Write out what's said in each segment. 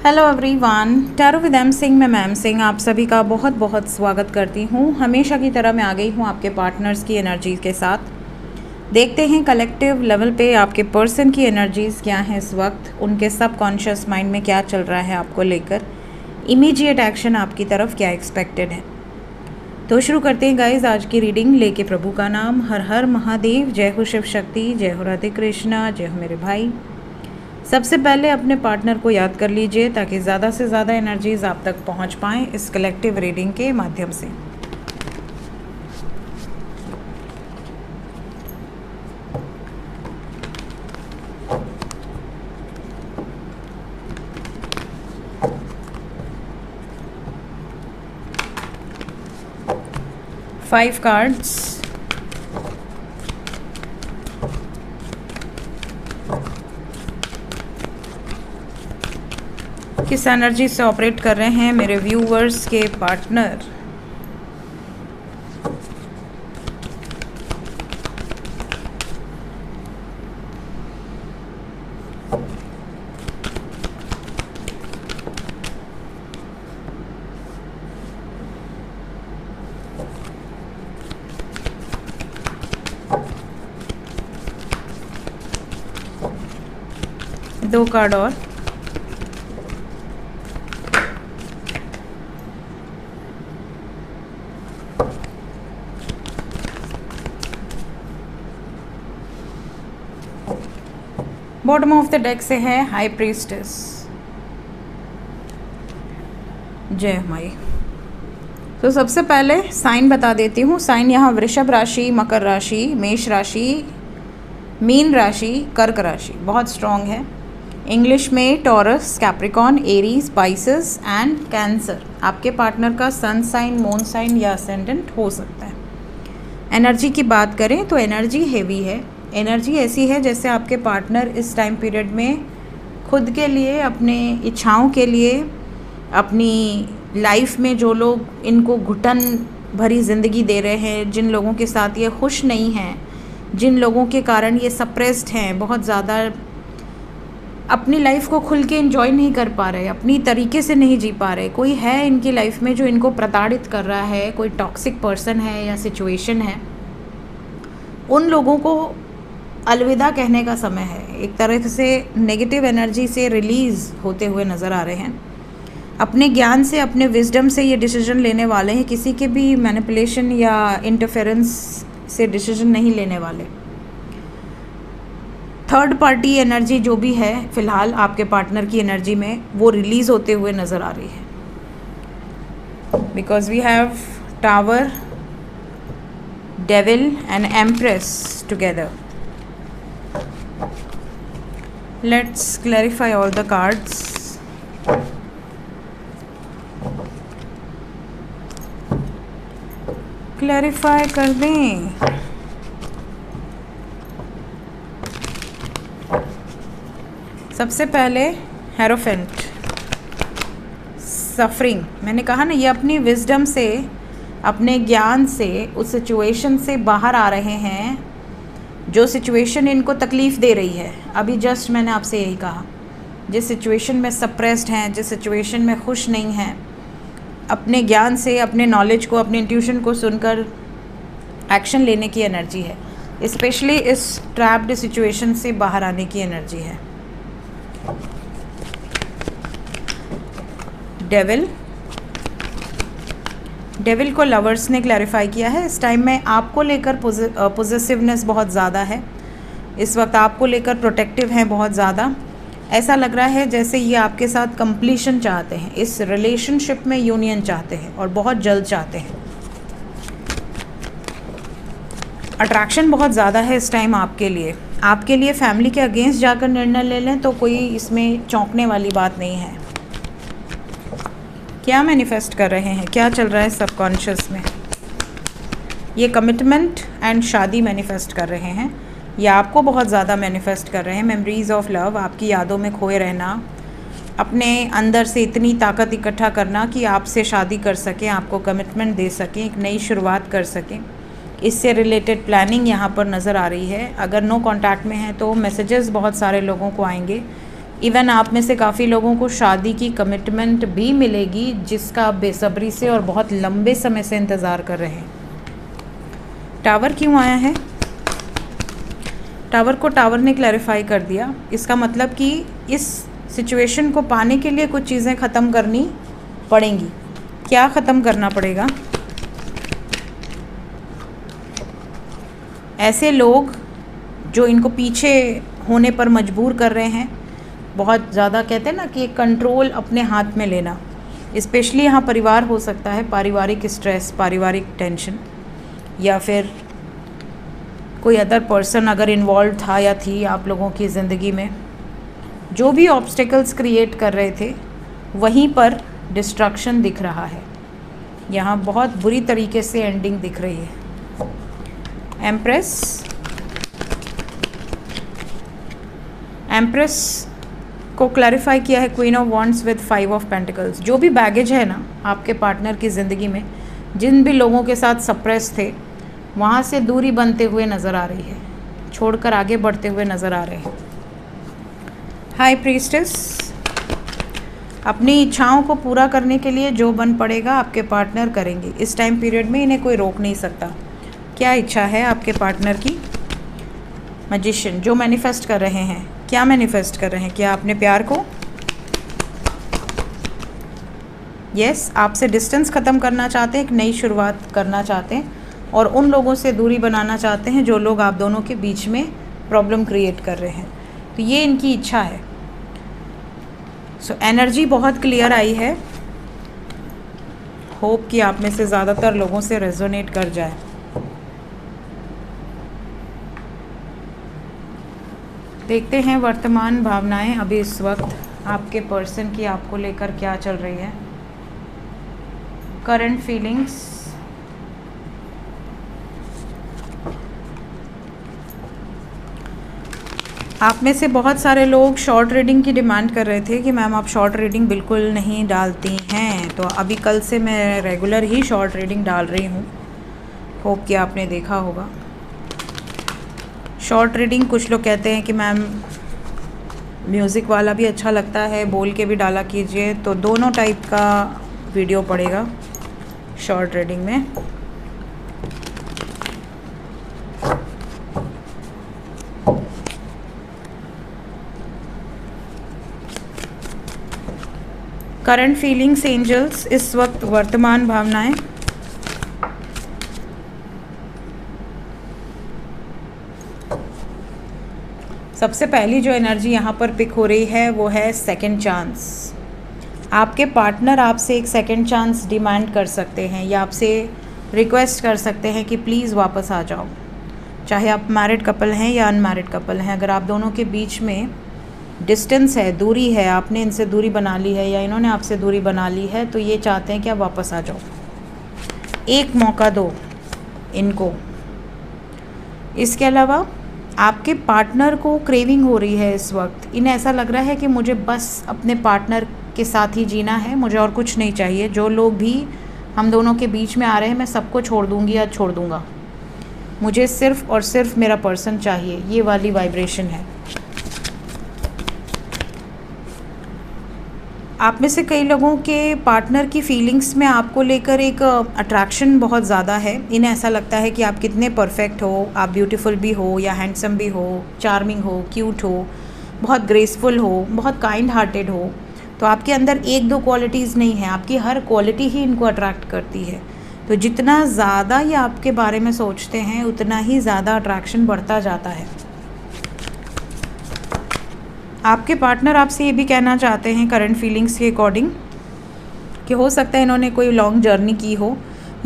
Hello everyone, tarot with M Singh में ma'am Singh आप सभी का बहुत बहुत स्वागत करती हूँ। हमेशा की तरह मैं आ गई हूँ आपके पार्टनर्स की एनर्जी के साथ। देखते हैं कलेक्टिव लेवल पे आपके पर्सन की एनर्जीज़ क्या हैं इस वक्त, उनके सबकॉन्शियस माइंड में क्या चल रहा है आपको लेकर, इमीडिएट एक्शन आपकी तरफ क्या एक्सपेक्टेड है। तो शुरू करते हैं गाइज आज की रीडिंग लेके प्रभु का नाम। हर हर महादेव, जय हो शिव शक्ति, जय हो राधे कृष्णा, जय हो मेरे भाई। सबसे पहले अपने पार्टनर को याद कर लीजिए ताकि ज़्यादा से ज़्यादा एनर्जीज आप तक पहुंच पाएँ इस कलेक्टिव रीडिंग के माध्यम से। फाइव कार्ड्स, किस एनर्जी से ऑपरेट कर रहे हैं मेरे व्यूवर्स के पार्टनर। दो कार्ड और, बॉटम ऑफ द डेक से है हाई प्रीस्टेस। जय माई। तो सबसे पहले साइन बता देती हूँ। साइन यहाँ वृषभ राशि, मकर राशि, मेष राशि, मीन राशि, कर्क राशि बहुत स्ट्रॉन्ग है। इंग्लिश में taurus, Capricorn, Aries, Pisces and cancer आपके पार्टनर का सन साइन, मून साइन या असेंडेंट हो सकता है। एनर्जी की बात करें तो एनर्जी हेवी है। एनर्जी ऐसी है जैसे आपके पार्टनर इस टाइम पीरियड में खुद के लिए, अपने इच्छाओं के लिए, अपनी लाइफ में जो लोग इनको घुटन भरी ज़िंदगी दे रहे हैं, जिन लोगों के साथ ये खुश नहीं हैं, जिन लोगों के कारण ये सप्रेस्ड हैं, बहुत ज़्यादा अपनी लाइफ को खुल के एंजॉय नहीं कर पा रहे, अपनी तरीके से नहीं जी पा रहे, कोई है इनकी लाइफ में जो इनको प्रताड़ित कर रहा है, कोई टॉक्सिक पर्सन है या सिचुएशन है, उन लोगों को अलविदा कहने का समय है। एक तरह से नेगेटिव एनर्जी से रिलीज़ होते हुए नज़र आ रहे हैं। अपने ज्ञान से, अपने विजडम से ये डिसीजन लेने वाले हैं, किसी के भी मैनिपुलेशन या इंटरफेरेंस से डिसीजन नहीं लेने वाले। थर्ड पार्टी एनर्जी जो भी है फ़िलहाल आपके पार्टनर की एनर्जी में, वो रिलीज़ होते हुए नज़र आ रही है। Because we have tower, devil and empress together. Let's clarify all the cards. Clarify कर दें। सबसे पहले हेरोफेंट, सफरिंग। मैंने कहा ना, ये अपनी विजडम से, अपने ज्ञान से उस सिचुएशन से बाहर आ रहे हैं जो सिचुएशन इनको तकलीफ़ दे रही है। अभी जस्ट मैंने आपसे यही कहा, जिस सिचुएशन में सप्रेस्ड हैं, जिस सिचुएशन में खुश नहीं हैं, अपने ज्ञान से, अपने नॉलेज को, अपने इंट्यूशन को सुनकर एक्शन लेने की एनर्जी है। स्पेशली इस ट्रैप्ड सिचुएशन से बाहर आने की एनर्जी है। डेविल को लवर्स ने क्लैरिफाई किया है। इस टाइम में आपको लेकर पोजेसिवनेस बहुत ज़्यादा है। इस वक्त आपको लेकर प्रोटेक्टिव हैं बहुत ज़्यादा। ऐसा लग रहा है जैसे ये आपके साथ कंप्लीशन चाहते हैं, इस रिलेशनशिप में यूनियन चाहते हैं और बहुत जल्द चाहते हैं। अट्रैक्शन बहुत ज़्यादा है इस टाइम आपके लिए। आपके लिए फैमिली के अगेंस्ट जाकर निर्णय ले लें तो कोई इसमें चौंकने वाली बात नहीं है। क्या मैनिफेस्ट कर रहे हैं, क्या चल रहा है सबकॉन्शियस में? ये कमिटमेंट एंड शादी मैनिफेस्ट कर रहे हैं, या आपको बहुत ज़्यादा मैनिफेस्ट कर रहे हैं। मेमोरीज़ ऑफ लव, आपकी यादों में खोए रहना, अपने अंदर से इतनी ताकत इकट्ठा करना कि आपसे शादी कर सकें, आपको कमिटमेंट दे सकें, एक नई शुरुआत कर सकें। इससे रिलेटेड प्लानिंग यहाँ पर नज़र आ रही है। अगर नो कांटेक्ट में है तो मैसेजेस बहुत सारे लोगों को आएंगे इवन आप में से काफ़ी लोगों को शादी की कमिटमेंट भी मिलेगी, जिसका आप बेसब्री से और बहुत लंबे समय से इंतज़ार कर रहे हैं। टावर क्यों आया है? टावर को टावर ने क्लैरिफाई कर दिया। इसका मतलब कि इस सिचुएशन को पाने के लिए कुछ चीज़ें ख़त्म करनी पड़ेंगी। क्या ख़त्म करना पड़ेगा? ऐसे लोग जो इनको पीछे होने पर मजबूर कर रहे हैं, बहुत ज़्यादा कहते हैं ना कि कंट्रोल अपने हाथ में लेना। स्पेशली यहाँ परिवार हो सकता है, पारिवारिक स्ट्रेस, पारिवारिक टेंशन, या फिर कोई अदर पर्सन अगर इन्वॉल्व था या थी आप लोगों की ज़िंदगी में। जो भी ऑब्स्टेकल्स क्रिएट कर रहे थे वहीं पर डिस्ट्रक्शन दिख रहा है। यहाँ बहुत बुरी तरीके से एंडिंग दिख रही है। एम्प्रेस को क्लैरिफाई किया है queen of wands with 5 of pentacles. जो भी बैगेज है ना आपके पार्टनर की ज़िंदगी में, जिन भी लोगों के साथ सप्रेस थे, वहाँ से दूरी बनते हुए नज़र आ रही है, छोड़कर आगे बढ़ते हुए नज़र आ रहे हैं। हाई प्रीस्टेस, अपनी इच्छाओं को पूरा करने के लिए जो बन पड़ेगा आपके पार्टनर करेंगे। इस टाइम पीरियड में इन्हें कोई रोक नहीं सकता। क्या इच्छा है आपके पार्टनर की? मैजिशियन, जो मैनिफेस्ट कर रहे हैं, क्या मैनिफेस्ट कर रहे हैं? क्या अपने प्यार को, यस, आपसे डिस्टेंस ख़त्म करना चाहते हैं, एक नई शुरुआत करना चाहते हैं और उन लोगों से दूरी बनाना चाहते हैं जो लोग आप दोनों के बीच में प्रॉब्लम क्रिएट कर रहे हैं। तो ये इनकी इच्छा है। सो एनर्जी बहुत क्लियर आई है। होप कि आप में से ज़्यादातर लोगों से रेजोनेट कर जाए। देखते हैं वर्तमान भावनाएं अभी इस वक्त आपके पर्सन की आपको लेकर क्या चल रही है। करंट फीलिंग्स, आप में से बहुत सारे लोग शॉर्ट रीडिंग की डिमांड कर रहे थे कि मैम आप शॉर्ट रीडिंग बिल्कुल नहीं डालती हैं। तो अभी कल से मैं रेगुलर ही शॉर्ट रीडिंग डाल रही हूँ। होप कि आपने देखा होगा। शॉर्ट रीडिंग, कुछ लोग कहते हैं कि मैम म्यूज़िक वाला भी अच्छा लगता है, बोल के भी डाला कीजिए। तो दोनों टाइप का वीडियो पड़ेगा शॉर्ट रीडिंग में। करंट फीलिंग्स, एंजल्स, इस वक्त वर्तमान भावनाएं। सबसे पहली जो एनर्जी यहाँ पर पिक हो रही है वो है सेकंड चांस। आपके पार्टनर आपसे एक सेकंड चांस डिमांड कर सकते हैं या आपसे रिक्वेस्ट कर सकते हैं कि प्लीज़ वापस आ जाओ। चाहे आप मैरिड कपल हैं या अनमैरिड कपल हैं, अगर आप दोनों के बीच में डिस्टेंस है, दूरी है, आपने इनसे दूरी बना ली है या इन्होंने आपसे दूरी बना ली है, तो ये चाहते हैं कि आप वापस आ जाओ। एक मौका दो इनको। इसके अलावा आपके पार्टनर को क्रेविंग हो रही है इस वक्त। इन्हें ऐसा लग रहा है कि मुझे बस अपने पार्टनर के साथ ही जीना है, मुझे और कुछ नहीं चाहिए। जो लोग भी हम दोनों के बीच में आ रहे हैं, मैं सबको छोड़ दूंगी या छोड़ दूंगा। मुझे सिर्फ़ और सिर्फ मेरा पर्सन चाहिए। ये वाली वाइब्रेशन है। आप में से कई लोगों के पार्टनर की फीलिंग्स में आपको लेकर एक अट्रैक्शन बहुत ज़्यादा है। इन्हें ऐसा लगता है कि आप कितने परफेक्ट हो, आप ब्यूटीफुल भी हो या हैंडसम भी हो, चार्मिंग हो, क्यूट हो, बहुत ग्रेसफुल हो, बहुत काइंड हार्टेड हो। तो आपके अंदर एक दो क्वालिटीज़ नहीं है, आपकी हर क्वालिटी ही इनको अट्रैक्ट करती है। तो जितना ज़्यादा ये आपके बारे में सोचते हैं, उतना ही ज़्यादा अट्रैक्शन बढ़ता जाता है। आपके पार्टनर आपसे ये भी कहना चाहते हैं करंट फीलिंग्स के अकॉर्डिंग कि हो सकता है इन्होंने कोई लॉन्ग जर्नी की हो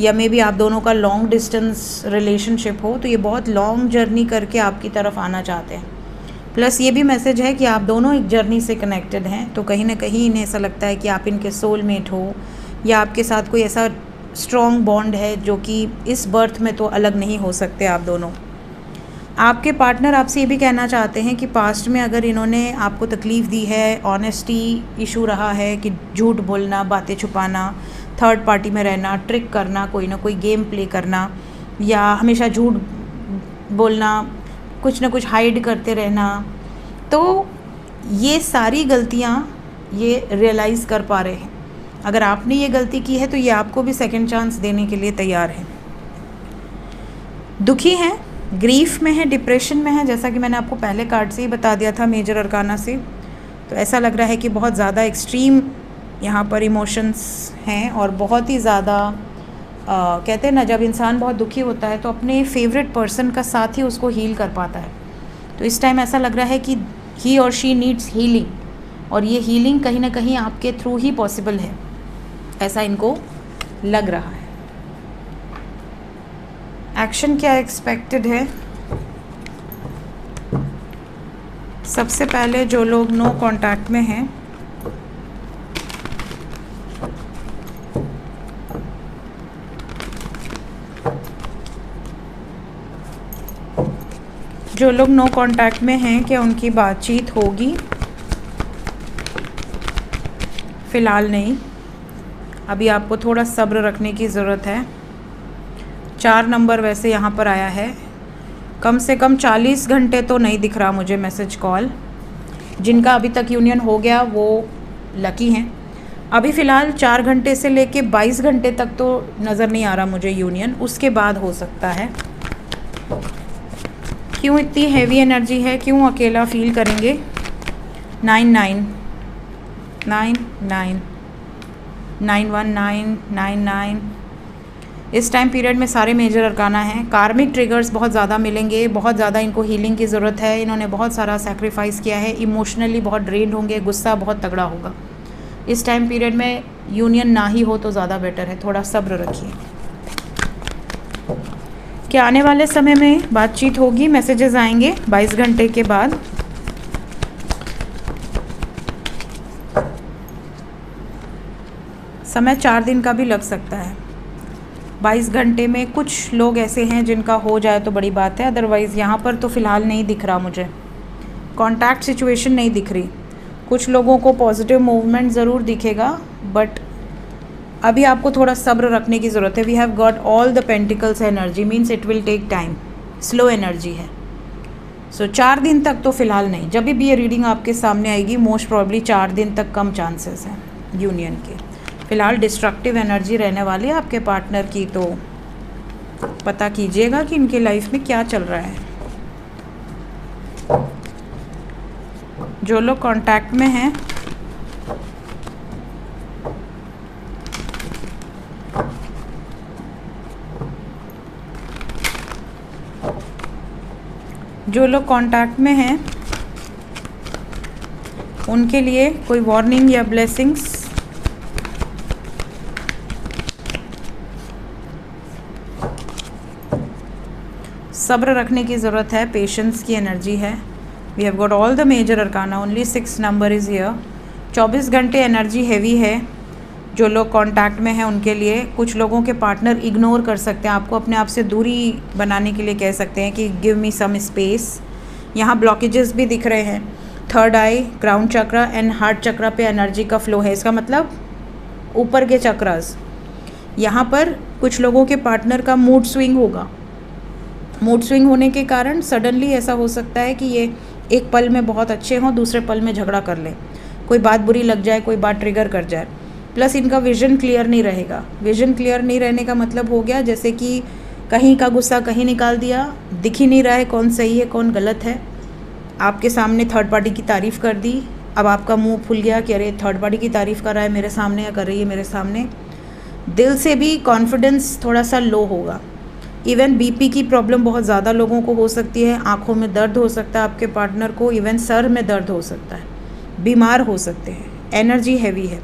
या मे बी आप दोनों का लॉन्ग डिस्टेंस रिलेशनशिप हो। तो ये बहुत लॉन्ग जर्नी करके आपकी तरफ आना चाहते हैं। प्लस ये भी मैसेज है कि आप दोनों एक जर्नी से कनेक्टेड हैं। तो कहीं ना कहीं इन्हें ऐसा लगता है कि आप इनके सोलमेट हो या आपके साथ कोई ऐसा स्ट्रॉन्ग बॉन्ड है जो कि इस बर्थ में तो अलग नहीं हो सकते आप दोनों। आपके पार्टनर आपसे ये भी कहना चाहते हैं कि पास्ट में अगर इन्होंने आपको तकलीफ़ दी है, ऑनेस्टी इशू रहा है कि झूठ बोलना, बातें छुपाना, थर्ड पार्टी में रहना, ट्रिक करना, कोई ना कोई गेम प्ले करना या हमेशा झूठ बोलना, कुछ ना कुछ हाइड करते रहना, तो ये सारी गलतियाँ ये रियलाइज़ कर पा रहे हैं। अगर आपने ये गलती की है तो ये आपको भी सेकंड चांस देने के लिए तैयार है। दुखी हैं, ग्रीफ में है, डिप्रेशन में है, जैसा कि मैंने आपको पहले कार्ड से ही बता दिया था, मेजर अरकाना से। तो ऐसा लग रहा है कि बहुत ज़्यादा एक्सट्रीम यहाँ पर इमोशंस हैं और बहुत ही ज़्यादा कहते हैं ना, जब इंसान बहुत दुखी होता है तो अपने फेवरेट पर्सन का साथ ही उसको हील कर पाता है। तो इस टाइम ऐसा लग रहा है कि ही और शी नीड्स हीलिंग, और ये हीलिंग कहीं ना कहीं आपके थ्रू ही पॉसिबल है, ऐसा इनको लग रहा है। एक्शन क्या एक्सपेक्टेड है? सबसे पहले जो लोग नो कांटेक्ट में हैं, जो लोग नो कांटेक्ट में हैं, क्या उनकी बातचीत होगी? फ़िलहाल नहीं, अभी आपको थोड़ा सब्र रखने की ज़रूरत है। 4 नंबर वैसे यहाँ पर आया है, कम से कम 40 घंटे तो नहीं दिख रहा मुझे मैसेज कॉल। जिनका अभी तक यूनियन हो गया वो लकी हैं। अभी फ़िलहाल 4 घंटे से लेके 22 घंटे तक तो नज़र नहीं आ रहा मुझे यूनियन, उसके बाद हो सकता है। क्यों इतनी हैवी एनर्जी है, क्यों अकेला फील करेंगे? 99 99 919 99। इस टाइम पीरियड में सारे मेजर अरकाना हैं। कार्मिक ट्रिगर्स बहुत ज़्यादा मिलेंगे, बहुत ज़्यादा इनको हीलिंग की ज़रूरत है। इन्होंने बहुत सारा सैक्रिफाइस किया है, इमोशनली बहुत ड्रेन्ड होंगे, गुस्सा बहुत तगड़ा होगा। इस टाइम पीरियड में यूनियन ना ही हो तो ज़्यादा बेटर है, थोड़ा सब्र रखिए। क्या आने वाले समय में बातचीत होगी? मैसेजेस आएंगे 22 घंटे के बाद। समय 4 दिन का भी लग सकता है। 22 घंटे में कुछ लोग ऐसे हैं जिनका हो जाए तो बड़ी बात है, अदरवाइज़ यहाँ पर तो फ़िलहाल नहीं दिख रहा मुझे, कॉन्टैक्ट सिचुएशन नहीं दिख रही। कुछ लोगों को पॉजिटिव मूवमेंट ज़रूर दिखेगा, बट अभी आपको थोड़ा सब्र रखने की ज़रूरत है। We have got all the pentacles energy, means it will take time, slow energy है। सो 4 दिन तक तो फ़िलहाल नहीं, जब भी ये रीडिंग आपके सामने आएगी मोस्ट प्रॉब्ली 4 दिन तक कम चांसेस हैं यूनियन के। फ़िलहाल डिस्ट्रक्टिव एनर्जी रहने वाली है आपके पार्टनर की, तो पता कीजिएगा कि इनके लाइफ में क्या चल रहा है। जो लोग कांटेक्ट में हैं, जो लोग कांटेक्ट में हैं उनके लिए कोई वार्निंग या ब्लेसिंग्स? सब्र रखने की ज़रूरत है, पेशेंस की एनर्जी है। We have got all the major arcana, only 6 number is here. 24 घंटे एनर्जी हैवी है। जो लोग कांटेक्ट में हैं उनके लिए कुछ लोगों के पार्टनर इग्नोर कर सकते हैं, आपको अपने आप से दूरी बनाने के लिए कह सकते हैं कि गिव मी सम स्पेस। यहाँ ब्लॉकेजेस भी दिख रहे हैं। 3rd eye, crown chakra and heart chakra पे एनर्जी का फ्लो है, इसका मतलब ऊपर के चक्रास। यहाँ पर कुछ लोगों के पार्टनर का मूड स्विंग होगा। मूड स्विंग होने के कारण सडनली ऐसा हो सकता है कि ये एक पल में बहुत अच्छे हों, दूसरे पल में झगड़ा कर लें, कोई बात बुरी लग जाए, कोई बात ट्रिगर कर जाए। प्लस इनका विजन क्लियर नहीं रहेगा। विजन क्लियर नहीं रहने का मतलब हो गया जैसे कि कहीं का गुस्सा कहीं निकाल दिया, दिख ही नहीं रहा है कौन सही है कौन गलत है। आपके सामने थर्ड पार्टी की तारीफ़ कर दी, अब आपका मुंह फुल गया कि अरे थर्ड पार्टी की तारीफ़ कर रहा है मेरे सामने या कर रही है मेरे सामने। दिल से भी कॉन्फिडेंस थोड़ा सा लो होगा। इवन बीपी की प्रॉब्लम बहुत ज़्यादा लोगों को हो सकती है, आँखों में दर्द हो सकता है आपके पार्टनर को, इवन सर में दर्द हो सकता है, बीमार हो सकते हैं, एनर्जी हैवी है।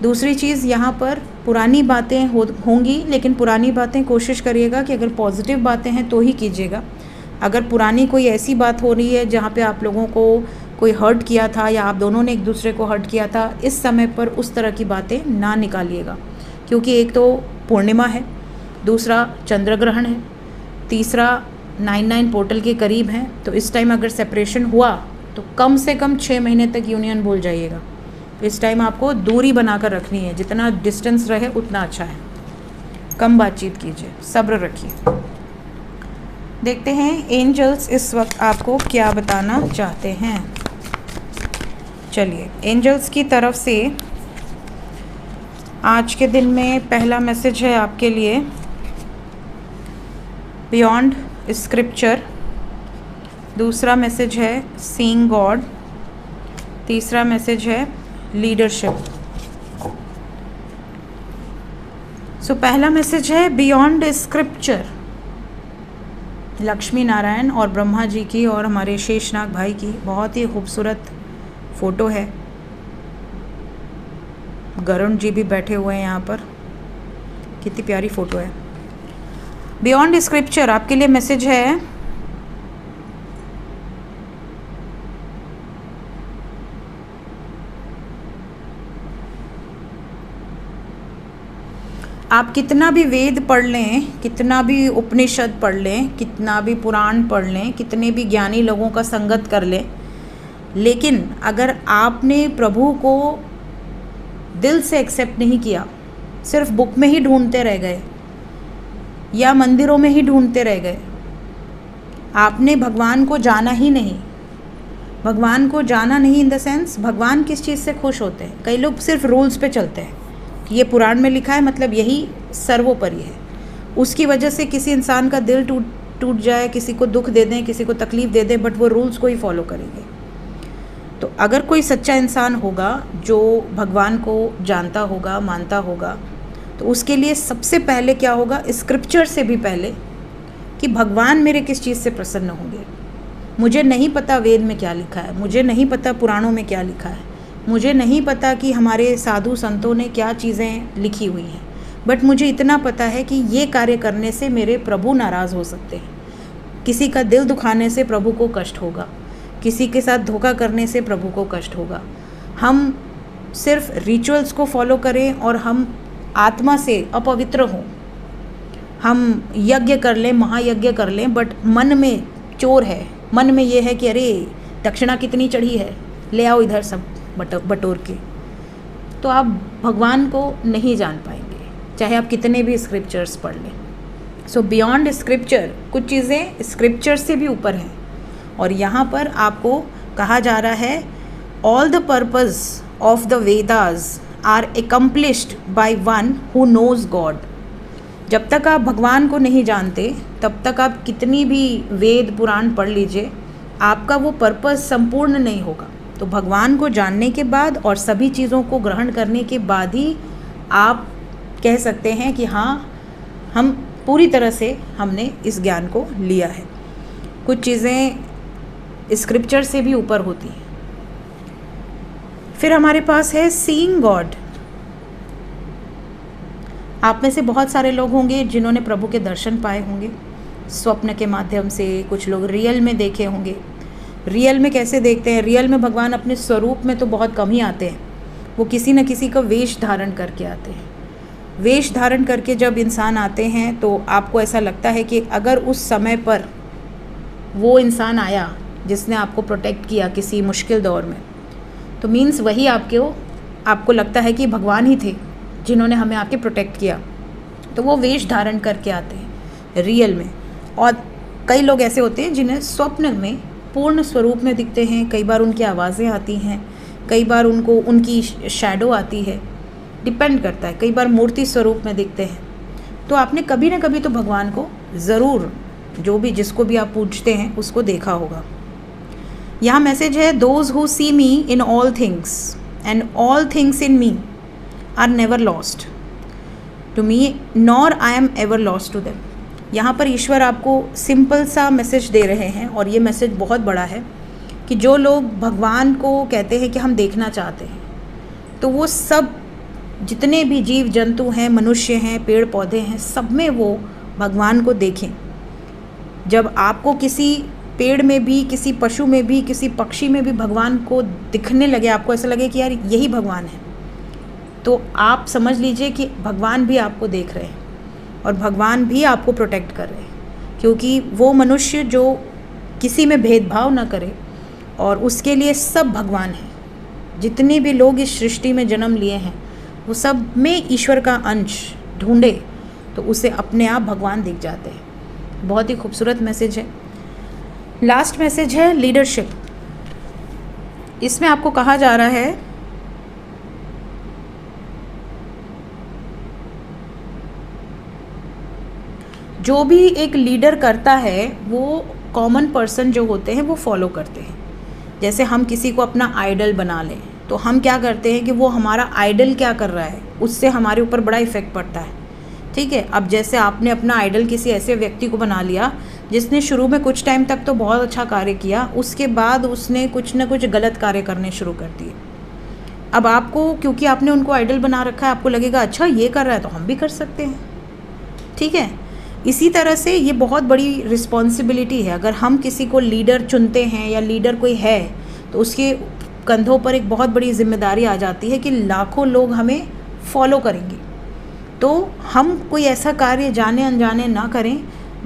दूसरी चीज़ यहाँ पर पुरानी बातें होंगी, लेकिन पुरानी बातें कोशिश करिएगा कि अगर पॉजिटिव बातें हैं तो ही कीजिएगा। अगर पुरानी कोई ऐसी बात हो रही है जहाँ पे आप लोगों को कोई हर्ट किया था या आप दोनों ने एक दूसरे को हर्ट किया था, इस समय पर उस तरह की बातें ना निकालिएगा, क्योंकि एक तो पूर्णिमा है, दूसरा चंद्र ग्रहण है, तीसरा 9/9 पोर्टल के करीब है। तो इस टाइम अगर सेपरेशन हुआ तो कम से कम 6 महीने तक यूनियन भूल जाइएगा। इस टाइम आपको दूरी बनाकर रखनी है, जितना डिस्टेंस रहे उतना अच्छा है। कम बातचीत कीजिए, सब्र रखिए। देखते हैं एंजल्स इस वक्त आपको क्या बताना चाहते हैं। चलिए, एंजल्स की तरफ से आज के दिन में पहला मैसेज है आपके लिए बियॉन्ड स्क्रिप्चर, दूसरा मैसेज है सीइंग गॉड, तीसरा मैसेज है लीडरशिप। सो पहला मैसेज है बियॉन्ड स्क्रिप्चर। लक्ष्मी नारायण और ब्रह्मा जी की और हमारे शेषनाग भाई की बहुत ही खूबसूरत फ़ोटो है। गरुण जी भी बैठे हुए हैं यहाँ पर, कितनी प्यारी फ़ोटो है। बियॉन्ड स्क्रिप्चर आपके लिए मैसेज है आप कितना भी वेद पढ़ लें, कितना भी उपनिषद पढ़ लें, कितना भी पुराण पढ़ लें, कितने भी ज्ञानी लोगों का संगत कर लें, लेकिन अगर आपने प्रभु को दिल से एक्सेप्ट नहीं किया, सिर्फ बुक में ही ढूंढते रह गए या मंदिरों में ही ढूंढते रह गए, आपने भगवान को जाना ही नहीं। भगवान को जाना नहीं इन द सेंस, भगवान किस चीज़ से खुश होते हैं। कई लोग सिर्फ रूल्स पे चलते हैं, ये पुराण में लिखा है मतलब यही सर्वोपरि है। उसकी वजह से किसी इंसान का दिल टूट जाए, किसी को दुख दे दें, किसी को तकलीफ़ दे दें, बट वो रूल्स को ही फॉलो करेंगे। तो अगर कोई सच्चा इंसान होगा जो भगवान को जानता होगा, मानता होगा, तो उसके लिए सबसे पहले क्या होगा, स्क्रिप्चर से भी पहले कि भगवान मेरे किस चीज़ से प्रसन्न होंगे। मुझे नहीं पता वेद में क्या लिखा है, मुझे नहीं पता पुराणों में क्या लिखा है, मुझे नहीं पता कि हमारे साधु संतों ने क्या चीज़ें लिखी हुई हैं, बट मुझे इतना पता है कि ये कार्य करने से मेरे प्रभु नाराज़ हो सकते हैं। किसी का दिल दुखाने से प्रभु को कष्ट होगा, किसी के साथ धोखा करने से प्रभु को कष्ट होगा। हम सिर्फ रिचुअल्स को फॉलो करें और हम आत्मा से अपवित्र हों, हम यज्ञ कर लें, महायज्ञ कर लें, बट मन में चोर है, मन में ये है कि अरे दक्षिणा कितनी चढ़ी है, ले आओ इधर सब बटोर के, तो आप भगवान को नहीं जान पाएंगे, चाहे आप कितने भी स्क्रिप्चर्स पढ़ लें। सो बियॉन्ड स्क्रिप्चर, कुछ चीज़ें स्क्रिप्चर से भी ऊपर हैं। और यहाँ पर आपको कहा जा रहा है all the purpose of the Vedas are accomplished by one who knows God. जब तक आप भगवान को नहीं जानते तब तक आप कितनी भी वेद पुराण पढ़ लीजिए, आपका वो पर्पस संपूर्ण नहीं होगा। तो भगवान को जानने के बाद और सभी चीज़ों को ग्रहण करने के बाद ही आप कह सकते हैं कि हाँ, हम पूरी तरह से हमने इस ज्ञान को लिया है। कुछ चीज़ें स्क्रिप्चर से भी ऊपर होती हैं। फिर हमारे पास है सीइंग गॉड। आप में से बहुत सारे लोग होंगे जिन्होंने प्रभु के दर्शन पाए होंगे स्वप्न के माध्यम से, कुछ लोग रियल में देखे होंगे। रियल में कैसे देखते हैं? रियल में भगवान अपने स्वरूप में तो बहुत कम ही आते हैं, वो किसी न किसी का वेश धारण करके आते हैं। वेश धारण करके जब इंसान आते हैं तो आपको ऐसा लगता है कि अगर उस समय पर वो इंसान आया जिसने आपको प्रोटेक्ट किया किसी मुश्किल दौर में, तो मीन्स वही आपको लगता है कि भगवान ही थे जिन्होंने हमें आके प्रोटेक्ट किया। तो वो वेश धारण करके आते हैं रियल में। और कई लोग ऐसे होते हैं जिन्हें स्वप्न में पूर्ण स्वरूप में दिखते हैं। कई बार उनकी आवाज़ें आती हैं, कई बार उनको उनकी शैडो आती है, डिपेंड करता है। कई बार मूर्ति स्वरूप में दिखते हैं। तो आपने कभी ना कभी तो भगवान को ज़रूर, जो भी जिसको भी आप पूछते हैं उसको देखा होगा। यहाँ मैसेज है those who see me in all things and all things in me are never lost to me nor I am ever lost to them. यहाँ पर ईश्वर आपको सिंपल सा मैसेज दे रहे हैं और ये मैसेज बहुत बड़ा है कि जो लोग भगवान को कहते हैं कि हम देखना चाहते हैं, तो वो सब जितने भी जीव जंतु हैं, मनुष्य हैं, पेड़ पौधे हैं, सब में वो भगवान को देखें। जब आपको किसी पेड़ में भी, किसी पशु में भी, किसी पक्षी में भी भगवान को दिखने लगे, आपको ऐसा लगे कि यार यही भगवान है, तो आप समझ लीजिए कि भगवान भी आपको देख रहे हैं और भगवान भी आपको प्रोटेक्ट कर रहे हैं। क्योंकि वो मनुष्य जो किसी में भेदभाव ना करे, और उसके लिए सब भगवान हैं। जितने भी लोग इस सृष्टि में जन्म लिए हैं वो सब में ईश्वर का अंश ढूंढे तो उसे अपने आप भगवान दिख जाते हैं। बहुत ही खूबसूरत मैसेज है। लास्ट मैसेज है लीडरशिप। इसमें आपको कहा जा रहा है जो भी एक लीडर करता है वो कॉमन पर्सन जो होते हैं वो फॉलो करते हैं। जैसे हम किसी को अपना आइडल बना लें तो हम क्या करते हैं कि वो हमारा आइडल क्या कर रहा है उससे हमारे ऊपर बड़ा इफ़ेक्ट पड़ता है। ठीक है, अब जैसे आपने अपना आइडल किसी ऐसे व्यक्ति को बना लिया जिसने शुरू में कुछ टाइम तक तो बहुत अच्छा कार्य किया, उसके बाद उसने कुछ ना कुछ गलत कार्य करने शुरू कर दिए। अब आपको, क्योंकि आपने उनको आइडल बना रखा है, आपको लगेगा अच्छा ये कर रहा है तो हम भी कर सकते हैं। ठीक है, इसी तरह से ये बहुत बड़ी रिस्पॉन्सिबिलिटी है। अगर हम किसी को लीडर चुनते हैं या लीडर कोई है तो उसके कंधों पर एक बहुत बड़ी जिम्मेदारी आ जाती है कि लाखों लोग हमें फॉलो करेंगे। तो हम कोई ऐसा कार्य जाने अनजाने ना करें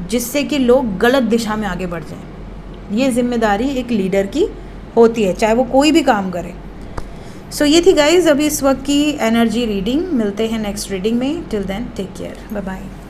जिससे कि लोग गलत दिशा में आगे बढ़ जाएं। ये जिम्मेदारी एक लीडर की होती है, चाहे वो कोई भी काम करे। सो ये थी गाइज अभी इस वक्त की एनर्जी रीडिंग। मिलते हैं नेक्स्ट रीडिंग में। Till then take care, bye bye.